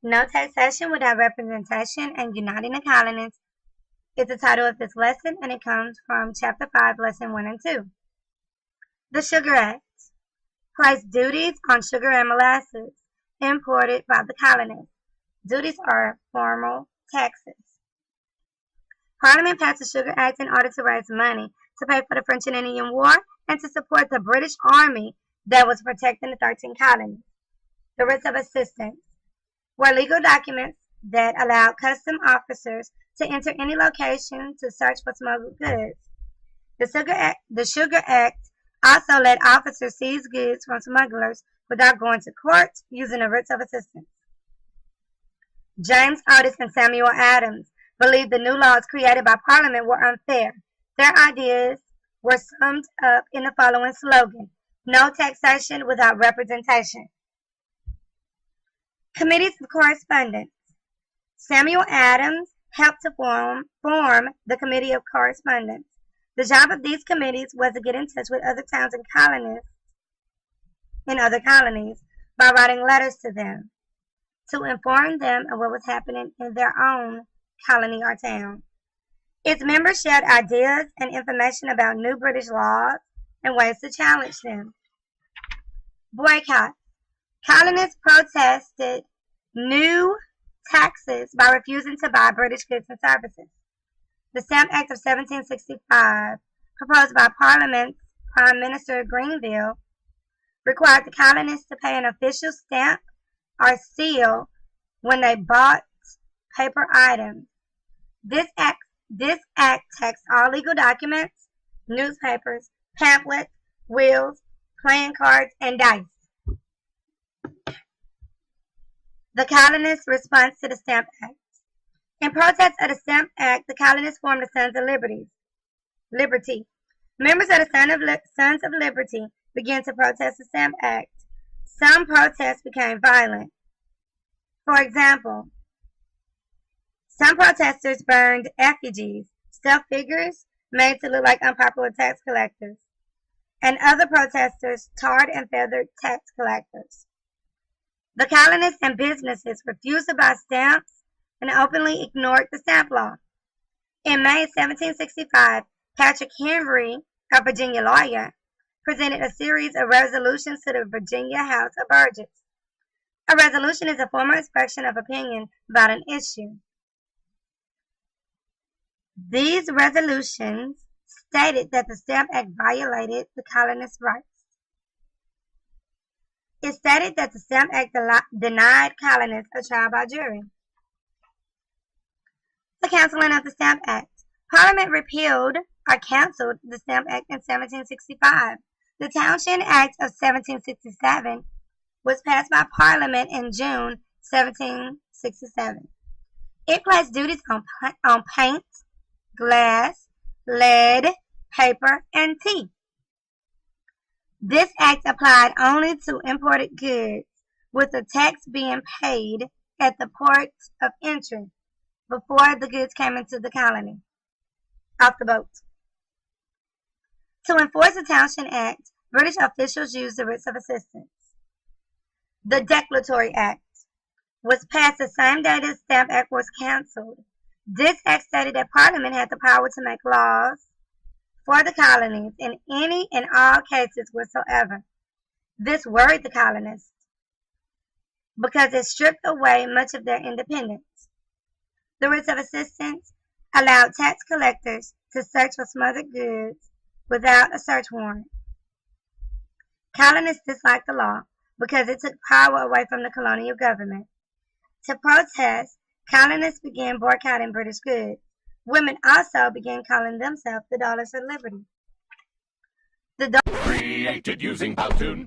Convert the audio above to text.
No Taxation Without Representation and Uniting the Colonists is the title of this lesson, and it comes from Chapter 5, Lesson 1 and 2. The Sugar Act placed duties on sugar and molasses imported by the colonists. Duties are formal taxes. Parliament passed the Sugar Act in order to raise money to pay for the French and Indian War and to support the British Army that was protecting the 13 colonies. The writs of assistance were legal documents that allowed custom officers to enter any location to search for smuggled goods. The Sugar Act also let officers seize goods from smugglers without going to court using the writs of assistance. James Otis and Samuel Adams believed the new laws created by Parliament were unfair. Their ideas were summed up in the following slogan: No taxation without representation. Committees of Correspondence. Samuel Adams helped to form the Committee of Correspondence. The job of these committees was to get in touch with other towns and colonies in other colonies by writing letters to them to inform them of what was happening in their own colony or town. Its members shared ideas and information about new British laws and ways to challenge them. Boycott. Colonists protested new taxes by refusing to buy British goods and services. The Stamp Act of 1765, proposed by Parliament's Prime Minister Grenville, required the colonists to pay an official stamp or seal when they bought paper items. This act taxed all legal documents, newspapers, pamphlets, wills, playing cards, and dice. The colonists' response to the Stamp Act. In protest of the Stamp Act, the colonists formed the Sons of Liberty. Members of the Sons of Liberty began to protest the Stamp Act. Some protests became violent. For example, some protesters burned effigies, stuffed figures made to look like unpopular tax collectors, and other protesters tarred and feathered tax collectors. The colonists and businesses refused to buy stamps and openly ignored the stamp law. In May 1765, Patrick Henry, a Virginia lawyer, presented a series of resolutions to the Virginia House of Burgesses. A resolution is a formal expression of opinion about an issue. These resolutions stated that the Stamp Act violated the colonists' rights. It stated that the Stamp Act denied colonists a trial by jury. The canceling of the Stamp Act. Parliament repealed or canceled the Stamp Act in 1765. The Townshend Act of 1767 was passed by Parliament in June 1767. It placed duties on paint, glass, lead, paper, and tea. This act applied only to imported goods, with the tax being paid at the port of entry before the goods came into the colony, off the boat. To enforce the Townshend Act, British officials used the writs of assistance. The Declaratory Act was passed the same day the Stamp Act was cancelled. This act stated that Parliament had the power to make laws for the colonies in any and all cases whatsoever. This worried the colonists because it stripped away much of their independence. The writs of assistance allowed tax collectors to search for smuggled goods without a search warrant. Colonists disliked the law because it took power away from the colonial government. To protest, colonists began boycotting British goods. Women also began calling themselves the Daughters of Liberty. Created using Powtoon.